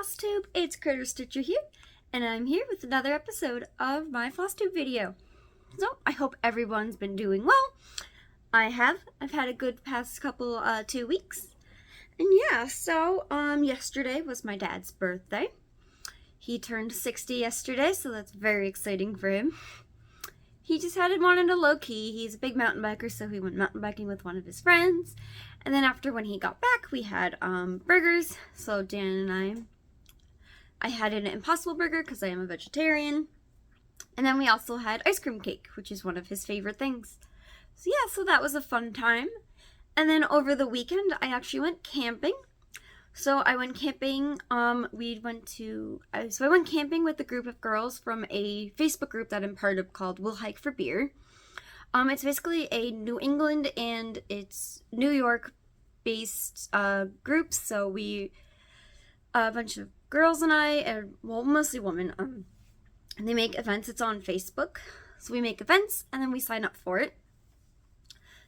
Flosstube, it's Critter Stitcher here, and I'm here with another episode of my Flosstube video. So, I hope everyone's been doing well. I've had a good past couple, 2 weeks. And yeah, so, yesterday was my dad's birthday. He turned 60 yesterday, so that's very exciting for him. He just wanted a low-key. He's a big mountain biker, so he went mountain biking with one of his friends. And then after, when he got back, we had burgers. So Dan and I had an Impossible Burger because I am a vegetarian. And then we also had ice cream cake, which is one of his favorite things. So yeah, so that was a fun time. And then over the weekend, I actually went camping. So I went camping, I went camping with a group of girls from a Facebook group that I'm part of called We'll Hike for Beer. It's basically a New England and it's New York based group. So we, a bunch of girls and I, well, mostly women, and they make events. It's on Facebook. So we make events and then we sign up for it.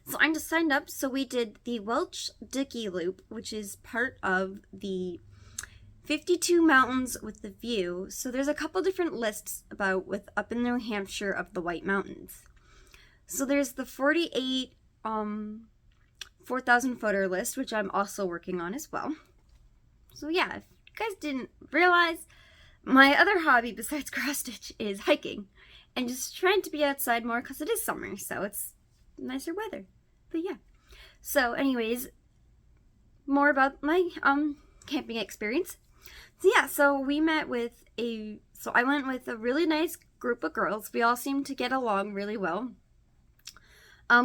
So I just signed up. So we did the Welch Dickey Loop, which is part of the 52 Mountains with the View. So there's a couple different lists up in New Hampshire of the White Mountains. So there's the 48 4,000 footer list, which I'm also working on as well. So yeah, if you guys didn't realize, my other hobby besides cross stitch is hiking and just trying to be outside more because it is summer, so it's nicer weather. But yeah, so anyways, more about my camping experience. So yeah, so I went with a really nice group of girls. We all seemed to get along really well.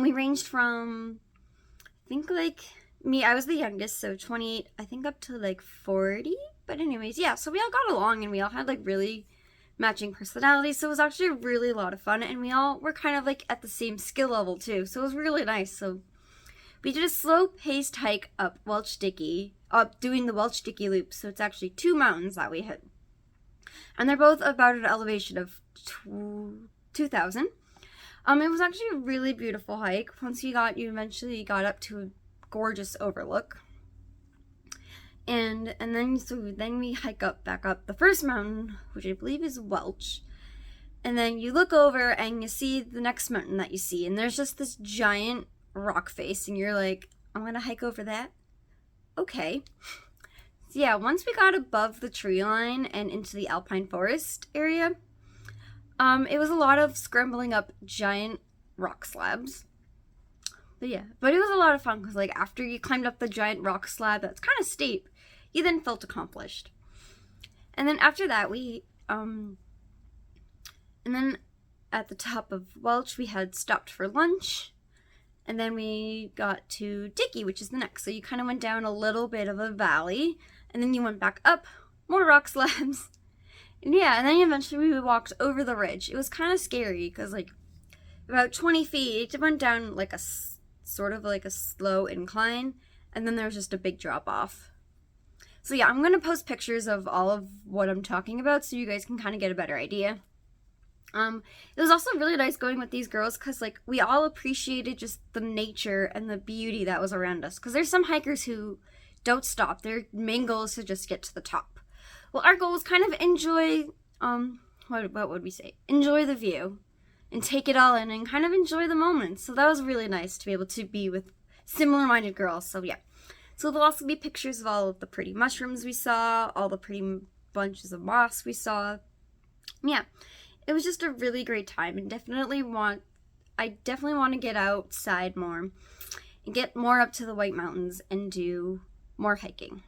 We ranged from, I think, like me, I was the youngest, so 28, I think, up to like 40. But anyways, yeah, so we all got along and we all had like really matching personalities, so it was actually really a lot of fun, and we all were kind of like at the same skill level too, so it was really nice. So we did a slow-paced hike up doing the Welch Dickey Loop. So it's actually 2 mountains that we hit, and they're both about an elevation of 2,000. It was actually a really beautiful hike. You eventually got up to a gorgeous overlook. And then we hike back up the first mountain, which I believe is Welch. And then you look over and you see the next mountain that you see. And there's just this giant rock face. And you're like, I'm going to hike over that? Okay. So yeah, once we got above the tree line and into the alpine forest area, it was a lot of scrambling up giant rock slabs. But yeah, but it was a lot of fun because like after you climbed up the giant rock slab that's kind of steep, you then felt accomplished. And then after that, and then at the top of Welch, we had stopped for lunch. And then we got to Dickey, which is the next. So you kind of went down a little bit of a valley. And then you went back up, more rock slabs. And yeah, and then eventually we walked over the ridge. It was kind of scary because like about 20 feet, it went down like a sort of like a slow incline. And then there was just a big drop off. So yeah, I'm going to post pictures of all of what I'm talking about so you guys can kind of get a better idea. It was also really nice going with these girls because like we all appreciated just the nature and the beauty that was around us. Because there's some hikers who don't stop. Their main goal is to just get to the top. Well, our goal was kind of enjoy, what would we say? Enjoy the view and take it all in and kind of enjoy the moment. So that was really nice to be able to be with similar-minded girls. So yeah. So there'll also be pictures of all of the pretty mushrooms we saw, all the pretty bunches of moss we saw. Yeah, it was just a really great time, and I definitely want to get outside more and get more up to the White Mountains and do more hiking.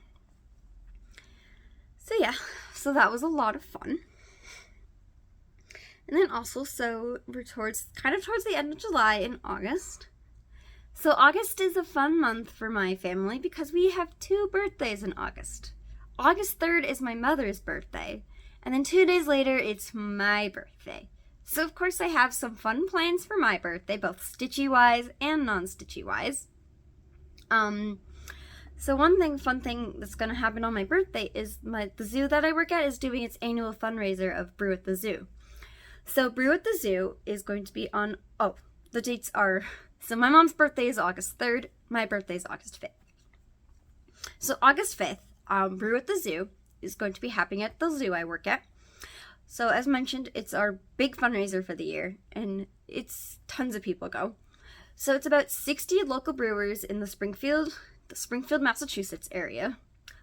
So yeah, so that was a lot of fun. And then also, so we're towards the end of July and August. So August is a fun month for my family because we have 2 birthdays in August. August 3rd is my mother's birthday, and then 2 days later it's my birthday. So of course I have some fun plans for my birthday, both stitchy-wise and non-stitchy-wise. So fun thing that's going to happen on my birthday is the zoo that I work at is doing its annual fundraiser of Brew at the Zoo. So Brew at the Zoo is going to be on, the dates are, so my mom's birthday is August 3rd, my birthday is August 5th. So August 5th, Brew at the Zoo is going to be happening at the zoo I work at. So as mentioned, it's our big fundraiser for the year, and it's tons of people go. So it's about 60 local brewers in the Springfield, Massachusetts area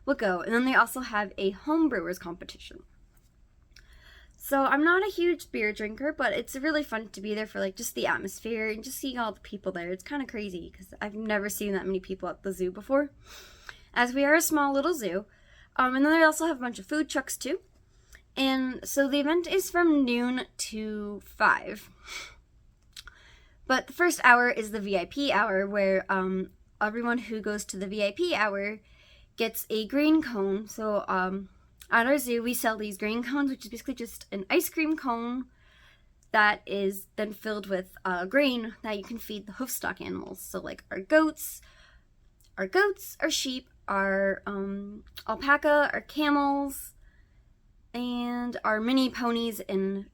will go, and then they also have a home brewers competition. So I'm not a huge beer drinker, but it's really fun to be there for like just the atmosphere and just seeing all the people there. It's kind of crazy because I've never seen that many people at the zoo before, as we are a small little zoo. And then they also have a bunch of food trucks too. And so the event is from noon to 5. But the first hour is the VIP hour, where everyone who goes to the VIP hour gets a green cone. So at our zoo, we sell these green cones, which is basically just an ice cream cone that is then filled with grain that you can feed the hoofstock animals. So like our goats, our sheep, our alpaca, our camels, and our mini ponies and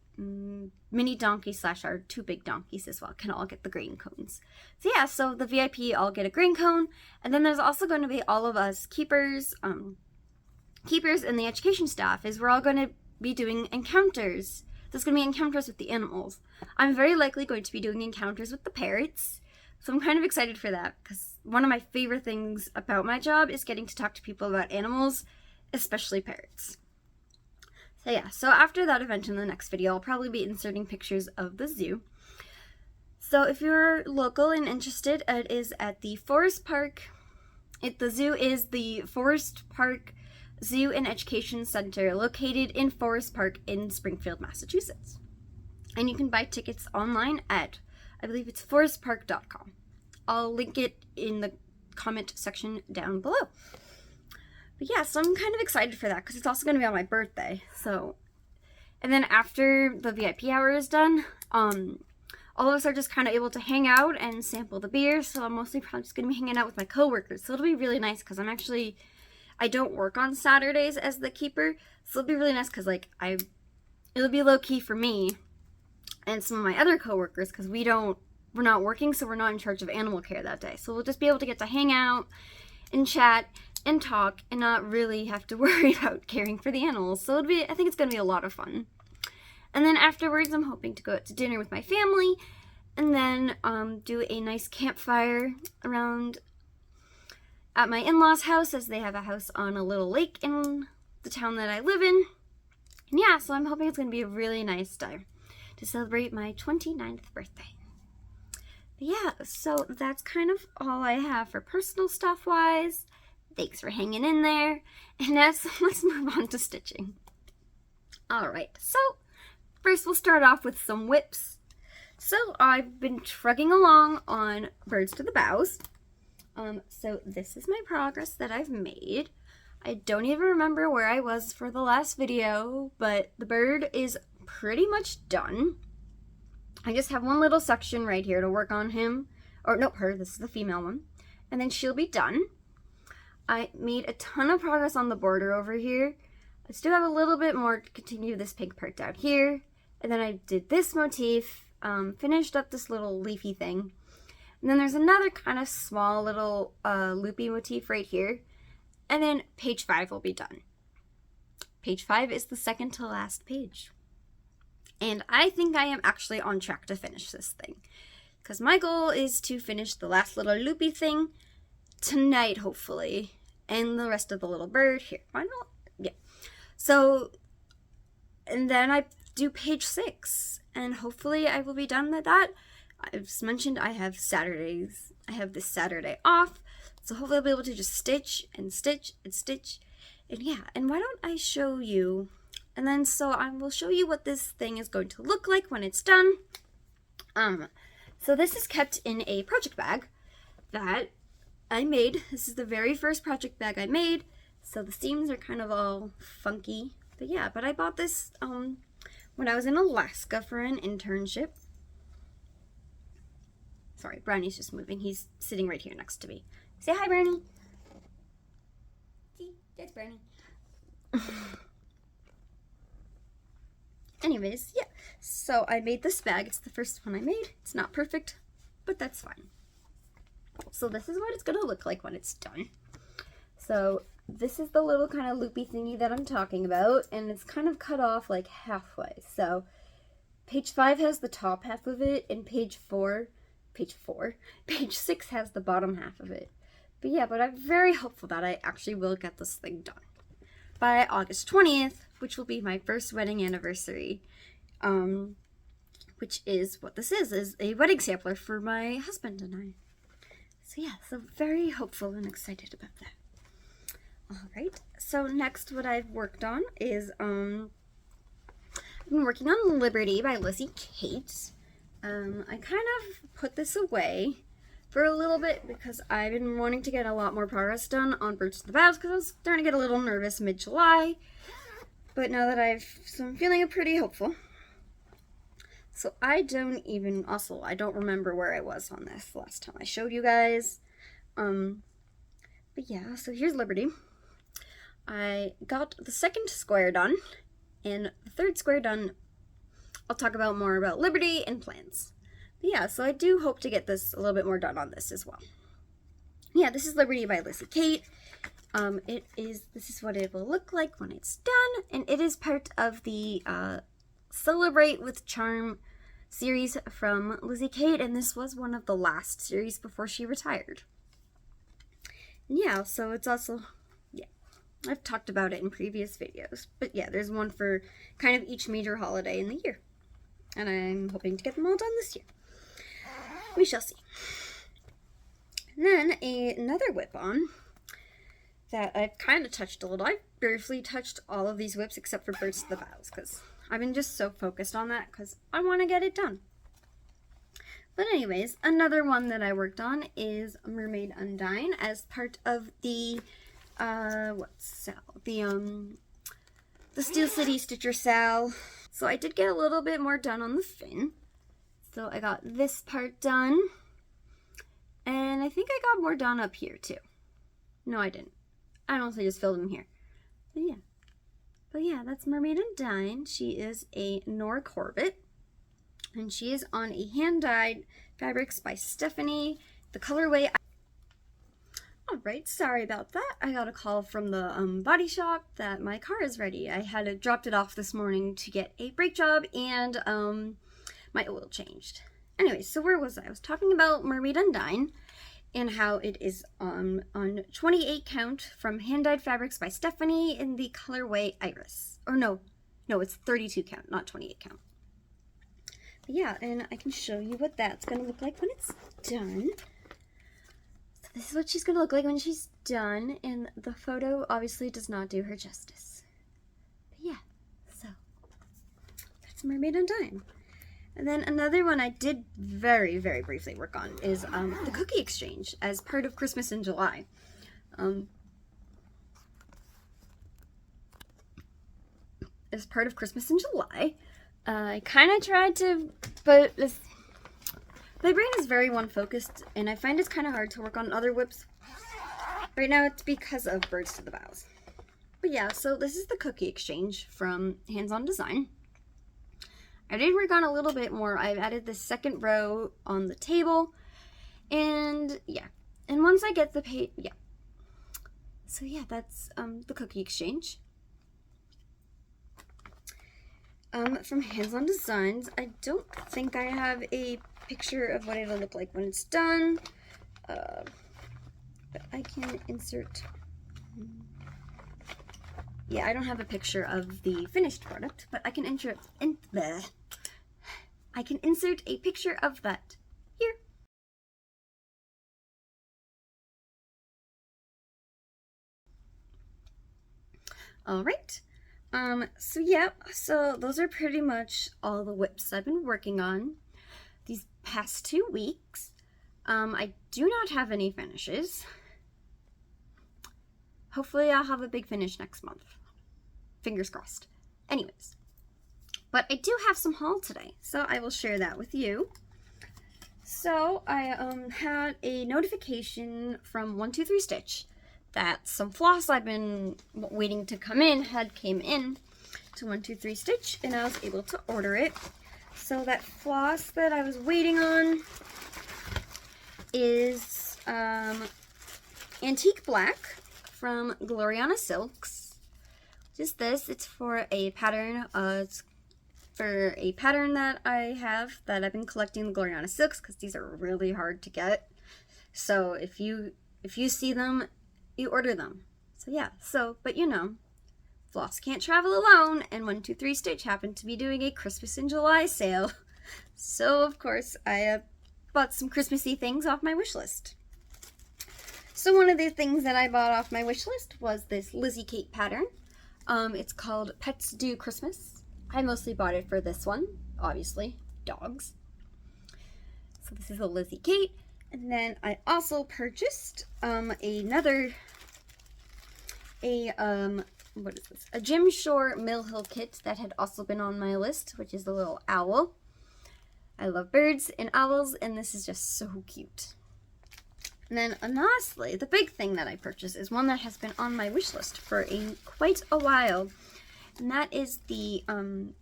mini donkeys / our 2 big donkeys as well can all get the green cones. So yeah, so the VIP all get a green cone, and then there's also going to be all of us keepers and the education staff, is we're all going to be doing encounters. There's going to be encounters with the animals. I'm very likely going to be doing encounters with the parrots, so I'm kind of excited for that, because one of my favorite things about my job is getting to talk to people about animals, especially parrots. So yeah, so after that event in the next video, I'll probably be inserting pictures of the zoo. So if you're local and interested, it is at the Forest Park. The zoo is the Forest Park Zoo and Education Center, located in Forest Park in Springfield, Massachusetts. And you can buy tickets online at, I believe it's forestpark.com. I'll link it in the comment section down below. But yeah, so I'm kind of excited for that because it's also going to be on my birthday. So, and then after the VIP hour is done, all of us are just kind of able to hang out and sample the beer. So I'm mostly probably just going to be hanging out with my coworkers. So it'll be really nice because I don't work on Saturdays as the keeper. So it'll be really nice because like it'll be low key for me and some of my other coworkers because we're not working, so we're not in charge of animal care that day. So we'll just be able to get to hang out and chat and talk and not really have to worry about caring for the animals. So I think it's going to be a lot of fun. And then afterwards, I'm hoping to go out to dinner with my family and then do a nice campfire around at my in-laws' house, as they have a house on a little lake in the town that I live in. And yeah, so I'm hoping it's going to be a really nice time to celebrate my 29th birthday. But yeah, so that's kind of all I have for personal stuff-wise. Thanks for hanging in there. And now let's move on to stitching. Alright, so first we'll start off with some whips. So I've been trugging along on Birds to the Bows. So this is my progress that I've made. I don't even remember where I was for the last video, but the bird is pretty much done. I just have one little section right here to work on him. Or nope, her, this is the female one. And then she'll be done. I made a ton of progress on the border over here. I still have a little bit more to continue this pink part down here. And then I did this motif, finished up this little leafy thing. And then there's another kind of small little loopy motif right here. And then page 5 will be done. Page 5 is the second to last page. And I think I am actually on track to finish this thing, because my goal is to finish the last little loopy thing tonight, hopefully, and the rest of the little bird here. Why not? Yeah. So, and then I do page 6, and hopefully I will be done with that. I've mentioned I have Saturdays. I have this Saturday off, so hopefully I'll be able to just stitch and stitch and stitch. And yeah, and why don't I show you? And then so I will show you what this thing is going to look like when it's done. So this is kept in a project bag that I made. This is the very first project bag I made. So the seams are kind of all funky. But yeah, but I bought this when I was in Alaska for an internship. Sorry, Brownie's just moving. He's sitting right here next to me. Say hi, Brownie. See, that's Brownie. Anyways, yeah. So I made this bag. It's the first one I made. It's not perfect, but that's fine. So this is what it's going to look like when it's done. So this is the little kind of loopy thingy that I'm talking about, and it's kind of cut off like halfway. So page 5 has the top half of it, and page 6 has the bottom half of it. But yeah, but I'm very hopeful that I actually will get this thing done by August 20th, which will be my first wedding anniversary. Which is what this is a wedding sampler for my husband and I. So yeah, so very hopeful and excited about that. Alright, so next what I've worked on is, I've been working on Liberty by Lizzie Kate. I kind of put this away for a little bit because I've been wanting to get a lot more progress done on Birds to the Boughs because I was starting to get a little nervous mid-July. But now that I'm feeling pretty hopeful. So I don't remember where I was on this last time I showed you guys. But yeah, so here's Liberty. I got the second square done, and the third square done. I'll talk about more about Liberty and plans. But yeah, so I do hope to get this a little bit more done on this as well. Yeah, this is Liberty by Lizzie Kate. This is what it will look like when it's done, and it is part of the Celebrate with Charm series from Lizzie Kate, and this was one of the last series before she retired. And yeah, so it's also, yeah, I've talked about it in previous videos, but yeah, there's one for kind of each major holiday in the year, and I'm hoping to get them all done this year. We shall see. And then another whip on that I've kind of touched a little. I've briefly touched all of these whips except for Birds to the Boughs because I've been just so focused on that because I want to get it done. But anyways, another one that I worked on is Mermaid Undine as part of the the Steel City Stitcher Sal. So I did get a little bit more done on the fin. So I got this part done, and I think I got more done up here too. No, I didn't. I don't think I just filled them here. But yeah, that's Mermaid Undine. She is a Nora Corbett, and she is on a hand-dyed fabrics by Stephanie. The colorway. Alright, sorry about that. I got a call from the body shop that my car is ready. I had dropped it off this morning to get a brake job and my oil changed. Anyway, so where was I? I was talking about Mermaid Undine and how it is on 28 count from Hand Dyed Fabrics by Stephanie in the colorway Iris. Or no, it's 32 count, not 28 count. But yeah, and I can show you what that's going to look like when it's done. So this is what she's going to look like when she's done, and the photo obviously does not do her justice. But yeah, so that's Mermaid Undine. And then another one I did very, very briefly work on is the Cookie Exchange as part of Christmas in July. As part of Christmas in July, I kind of tried to, but my brain is very one-focused, and I find it's kind of hard to work on other whips. Right now it's because of Birds to the Boughs. But yeah, so this is the Cookie Exchange from Hands On Design. I did work on a little bit more. I've added the second row on the table, and yeah. And once I get the page, yeah. So yeah, that's the Cookie Exchange. From Hands On Designs, I don't think I have a picture of what it'll look like when it's done, but I can insert. Yeah, I don't have a picture of the finished product, but I can insert a picture of that here. Alright, so yeah, so those are pretty much all the whips I've been working on these past 2 weeks. I do not have any finishes. Hopefully I'll have a big finish next month. Fingers crossed. Anyways, but I do have some haul today, so I will share that with you. So I had a notification from 123 Stitch that some floss I've been waiting to come in came in to 123 Stitch, and I was able to order it. So that floss that I was waiting on is Antique Black from Gloriana Silks. Just this. It's for a pattern. It's for a pattern that I have that I've been collecting, the Gloriana Silks, because these are really hard to get. So if you see them, you order them. So yeah. But you know, Floss can't travel alone, and 123 Stitch happened to be doing a Christmas in July sale. So of course I bought some Christmassy things off my wish list. So one of the things that I bought off my wish list was this Lizzie Kate pattern. It's called Pets Do Christmas. I mostly bought it for this one, obviously, dogs. So this is a Lizzie Kate. And then I also purchased what is this? A Jim Shore Mill Hill kit that had also been on my list, which is the little owl. I love birds and owls, and this is just so cute. And then, lastly, the big thing that I purchased is one that has been on my wish list for quite a while, and that is the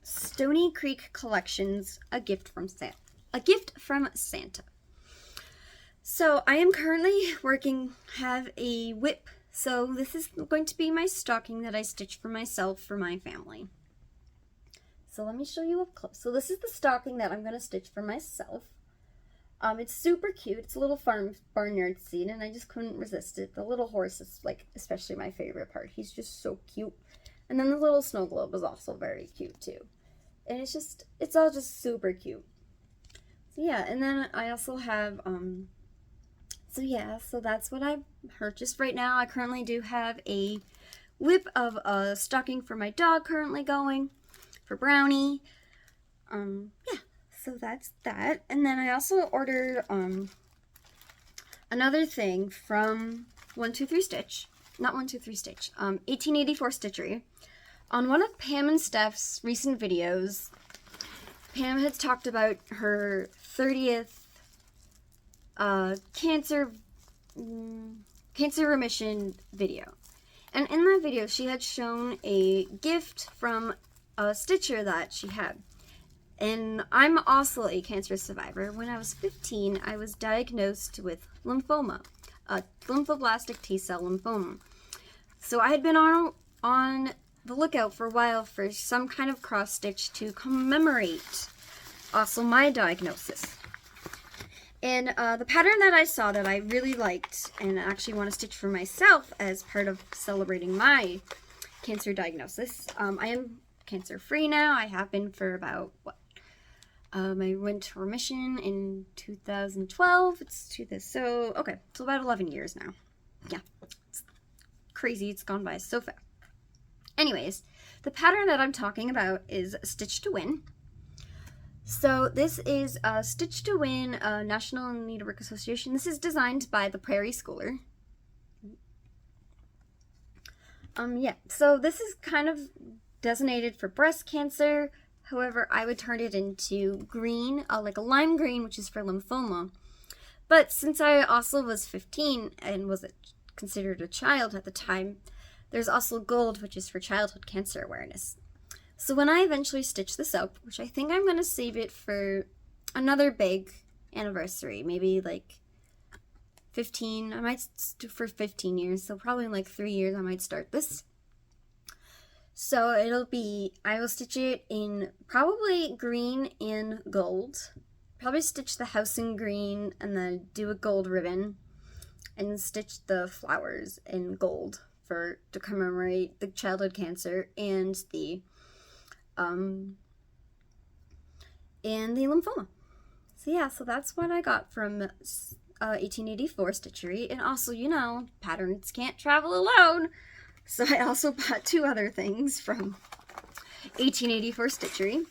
Stony Creek Collections, a gift from Santa. So I am currently have a whip. So this is going to be my stocking that I stitched for myself for my family. So let me show you up close. So this is the stocking that I'm going to stitch for myself. It's super cute. It's a little barnyard scene, and I just couldn't resist it. The little horse is like especially my favorite part. He's just so cute. And then the little snow globe is also very cute too. And it's all just super cute. So yeah, and then I also have so that's what I purchased right now. I currently do have a whip of a stocking for my dog currently going for Brownie. Yeah, so that's that. And then I also ordered another thing from 123 Stitch. Not 123 Stitch. 1884 Stitchery. On one of Pam and Steph's recent videos, Pam had talked about her 30th cancer remission video. And in that video, she had shown a gift from a stitcher that she had. And I'm also a cancer survivor. When I was 15, I was diagnosed with lymphoma, lymphoblastic T-cell lymphoma. So I had been on the lookout for a while for some kind of cross stitch to commemorate also my diagnosis. And the pattern that I saw that I really liked and actually want to stitch for myself as part of celebrating my cancer diagnosis. I am cancer free now. I have been for about I went to remission in 2012. So about 11 years now. Yeah, it's crazy. It's gone by so fast. Anyways, the pattern that I'm talking about is Stitch to Win. So this is Stitch to Win, National Needlework Association. This is designed by the Prairie Schooler. Yeah, so this is kind of designated for breast cancer. However, I would turn it into green, like a lime green, which is for lymphoma. But since I also was 15 and was considered a child at the time, there's also gold, which is for childhood cancer awareness. So when I eventually stitch this up, which I think I'm going to save it for another big anniversary, maybe like 15, I might do for 15 years, so probably in like 3 years I might start this. So I will stitch it in probably green and gold. Probably stitch the house in green and then do a gold ribbon and stitch the flowers in gold to commemorate the childhood cancer and the lymphoma. So yeah, so that's what I got from 1884 Stitchery. And also, you know, patterns can't travel alone. So I also bought 2 other things from 1884 Stitchery.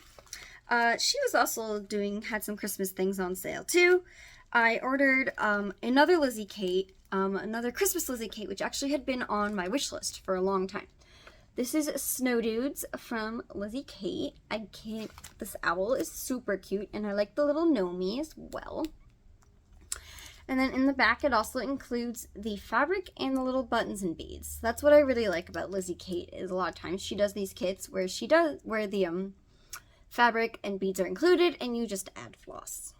She was also had some Christmas things on sale too. I ordered another Lizzie Kate, another Christmas Lizzie Kate, which actually had been on my wish list for a long time. This is Snow Dudes from Lizzie Kate. This owl is super cute, and I like the little Nomi as well. And then in the back, it also includes the fabric and the little buttons and beads. That's what I really like about Lizzie Kate, is a lot of times she does these kits where the fabric and beads are included, and you just add floss.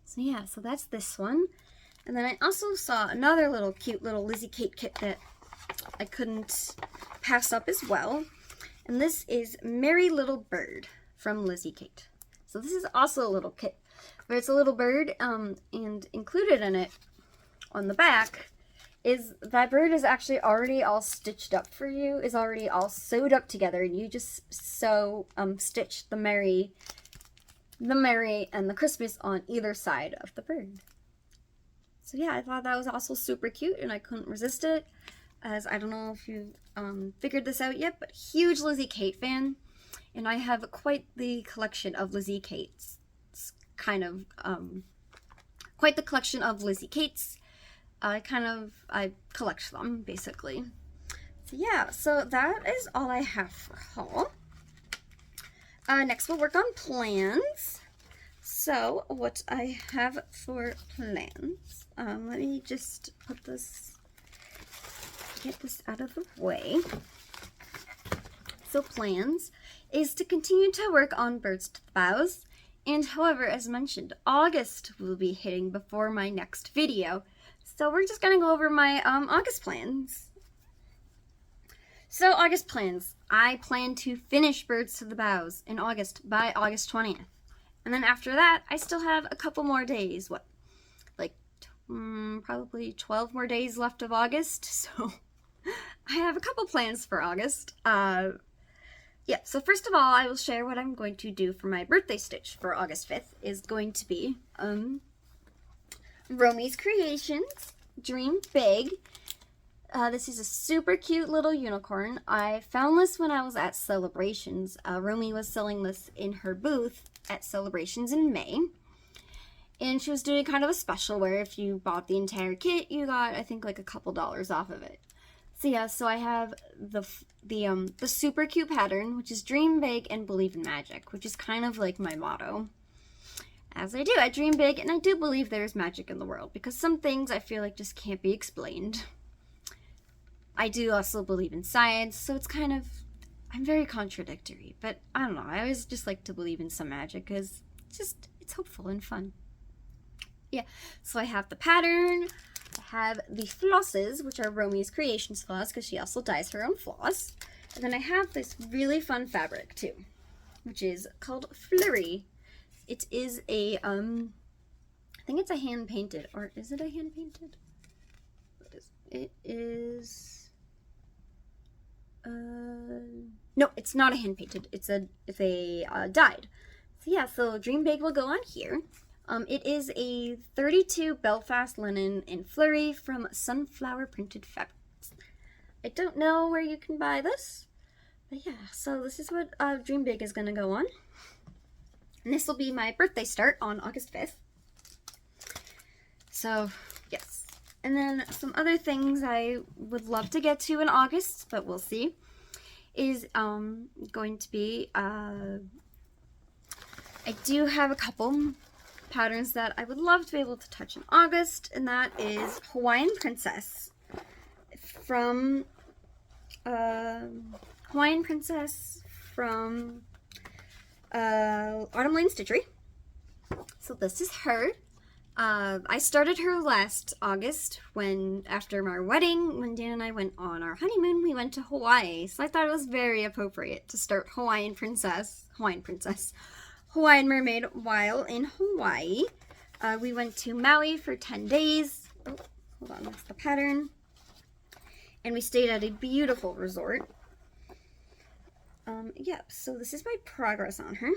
So yeah, so that's this one. And then I also saw another cute little Lizzie Kate kit that I couldn't pass up as well. And this is Merry Little Bird from Lizzie Kate. So this is also a little kit, but it's a little bird, and included in it on the back is that bird is actually already all stitched up for you, is already all sewed up together, and you just stitch the Merry and the Christmas on either side of the bird. So yeah, I thought that was also super cute, and I couldn't resist it, as I don't know if you figured this out yet, but huge Lizzie Kate fan, and I have quite the collection of Lizzie Kates. It's kind of quite the collection of Lizzie Kates. I collect them, basically. So yeah, so that is all I have for haul. Next we'll work on plans. So what I have for plans, let me just get this out of the way. So plans is to continue to work on Birds to the Boughs, and however, as mentioned, August will be hitting before my next video. So we're just gonna go over my August plans. So August plans. I plan to finish Birds to the Boughs in August by August 20th. And then after that, I still have a couple more days. Probably 12 more days left of August. So I have a couple plans for August. Yeah, so first of all, I will share what I'm going to do for my birthday stitch for August 5th is going to be Romy's Creations, Dream Big. This is a super cute little unicorn. I found this when I was at Celebrations. Romy was selling this in her booth at Celebrations in May. And she was doing kind of a special where if you bought the entire kit, you got, I think, like a couple dollars off of it. So yeah, so I have the super cute pattern, which is Dream Big and Believe in Magic, which is kind of like my motto. As I do, I dream big, and I do believe there's magic in the world, because some things I feel like just can't be explained. I do also believe in science, so it's kind of, I'm very contradictory, but I don't know, I always just like to believe in some magic, because it's hopeful and fun. Yeah, so I have the pattern, I have the flosses, which are Romy's Creations floss, because she also dyes her own floss, and then I have this really fun fabric, too, which is called Flurry. It is a, I think it's a hand-painted, or is it a hand-painted? It is, no, it's not a hand-painted, it's a dyed. So yeah, so Dream Big will go on here. It is a 32 Belfast linen in Flurry from Sunflower Printed Fabrics. I don't know where you can buy this, but yeah, so this is what Dream Big is going to go on. And this will be my birthday start on August 5th. So, yes. And then some other things I would love to get to in August, but we'll see, is going to be, I do have a couple patterns that I would love to be able to touch in August, and that is Hawaiian Princess from Autumn Lane Stitchery. So this is her. I started her last August when, after our wedding, when Dan and I went on our honeymoon, we went to Hawaii. So I thought it was very appropriate to start Hawaiian Mermaid while in Hawaii. We went to Maui for 10 days. Oh, hold on, that's the pattern. And we stayed at a beautiful resort. Yep, so this is my progress on her.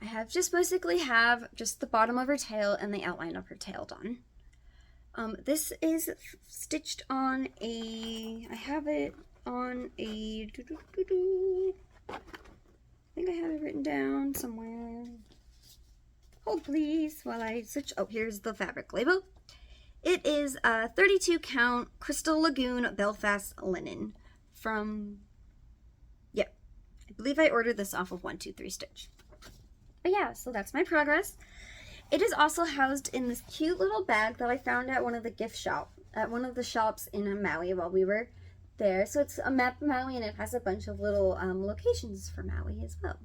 I have just the bottom of her tail and the outline of her tail done. This is stitched on I have it on I think I have it written down somewhere. Hold please while I switch. Oh, here's the fabric label. It is a 32 count Crystal Lagoon Belfast linen from, yeah, I believe I ordered this off of 123 Stitch. But yeah, so that's my progress. It is also housed in this cute little bag that I found at one of the shops in Maui while we were there. So it's a map of Maui, and it has a bunch of little locations for Maui as well.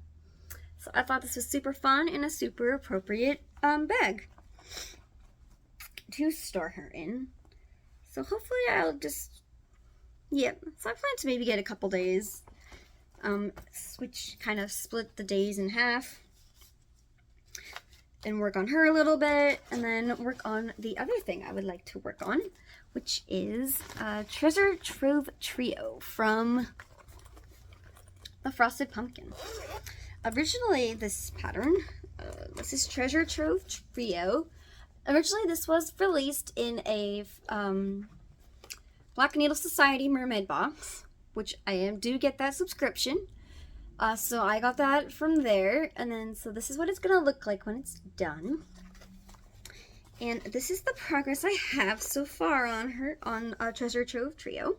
So I thought this was super fun and a super appropriate bag to store her in. So hopefully I'll just yeah, so I plan to maybe get a couple days. Which kind of split the days in half. And work on her a little bit, and then work on the other thing I would like to work on, which is Treasure Trove Trio from the Frosted Pumpkin. Originally, this pattern, this is Treasure Trove Trio. Originally, this was released in a Black Needle Society mermaid box, which I do get that subscription. So I got that from there, and then so this is what it's gonna look like when it's done. And this is the progress I have so far on Treasure Trove Trio.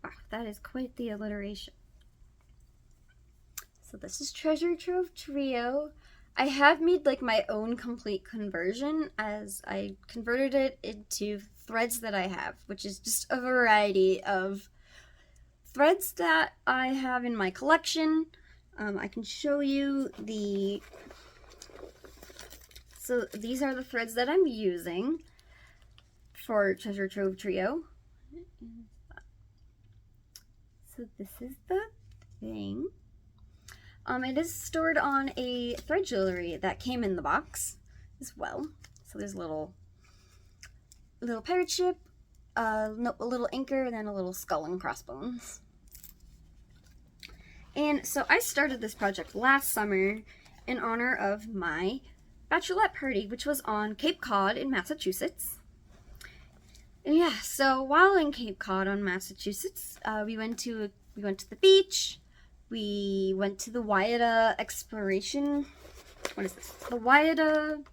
Wow, that is quite the alliteration. So this is Treasure Trove Trio. I have made like my own complete conversion, as I converted it into threads that I have, which is just a variety of threads that I have in my collection. I can show you so these are the threads that I'm using for Treasure Trove Trio. So this is the thing. It is stored on a thread jewelry that came in the box as well. So there's a little pirate ship, a little anchor, and then a little skull and crossbones. And so I started this project last summer in honor of my bachelorette party, which was on Cape Cod in Massachusetts. And yeah, so while in Cape Cod on Massachusetts, we went to the beach. We went to the Waiata exploration. What is this? The Waiata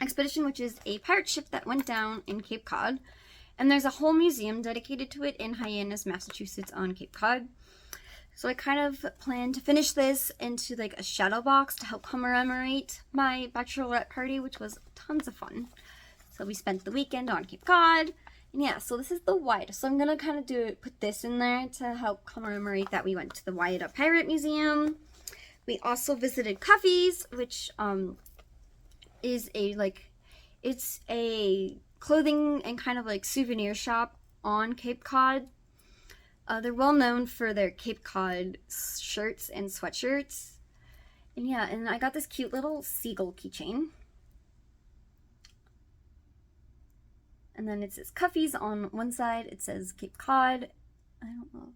expedition, which is a pirate ship that went down in Cape Cod. And there's a whole museum dedicated to it in Hyannis, Massachusetts on Cape Cod. So I kind of plan to finish this into like a shadow box to help commemorate my bachelorette party, which was tons of fun. So we spent the weekend on Cape Cod. And yeah, so this is the Waiata. So I'm going to kind of put this in there to help commemorate that we went to the Waiata Pirate Museum. We also visited Cuffy's, which is it's a clothing and kind of like souvenir shop on Cape Cod. They're well known for their Cape Cod shirts and sweatshirts. And yeah, and I got this cute little seagull keychain. And then it says Cuffy's on one side. It says Cape Cod. I don't know.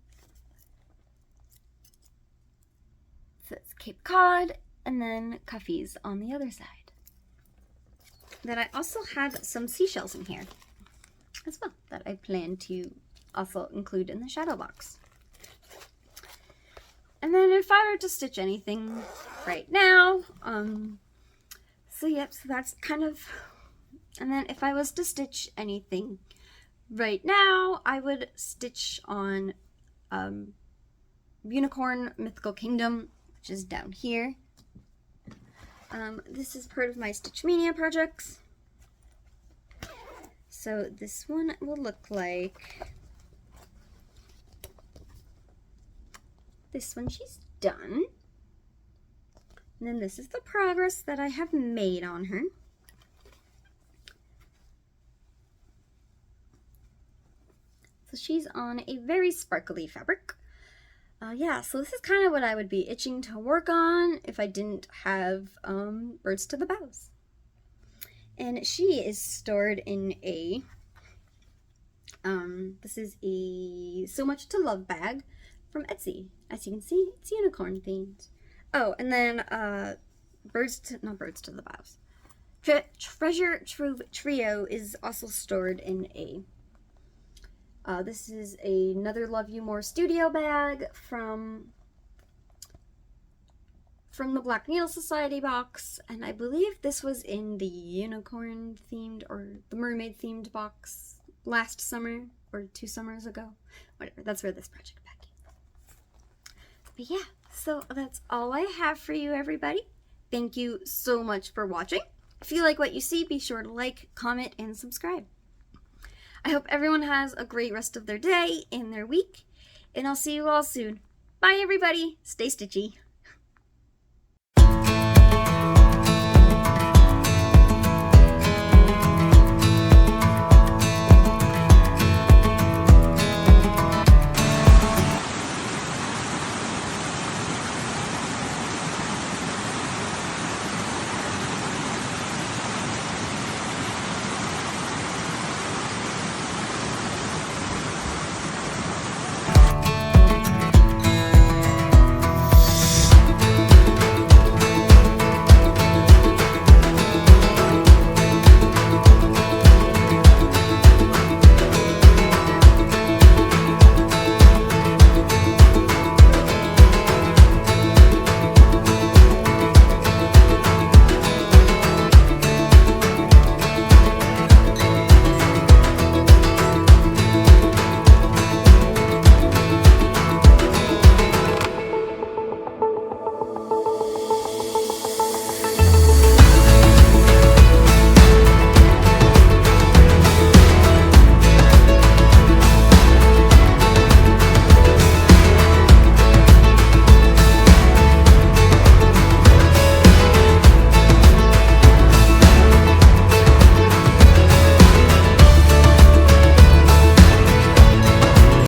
It says Cape Cod, and then Cuffy's on the other side. Then I also have some seashells in here as well that I plan to also include in the shadow box. And then if I were to stitch anything right now, so yep, so that's kind of, and then if I was to stitch anything right now, I would stitch on Unicorn Mythical Kingdom, which is down here. This is part of my Stitch Mania projects. So this one will look like this one. She's done. And then this is the progress that I have made on her. So she's on a very sparkly fabric. Yeah, so this is kind of what I would be itching to work on if I didn't have birds to the bows. And she is stored in a, this is a So Much to Love bag from Etsy. As you can see, it's unicorn themed. Oh, and then not birds to the bows. Treasure Trove Trio is also stored in a, this is another Love You More Studio bag from the Black Needle Society box, and I believe this was in the unicorn themed or the mermaid themed box last summer or 2 summers ago. Whatever, that's where this project bag came. But yeah, so that's all I have for you, everybody. Thank you so much for watching. If you like what you see, be sure to like, comment, and subscribe. I hope everyone has a great rest of their day and their week, and I'll see you all soon. Bye, everybody. Stay stitchy.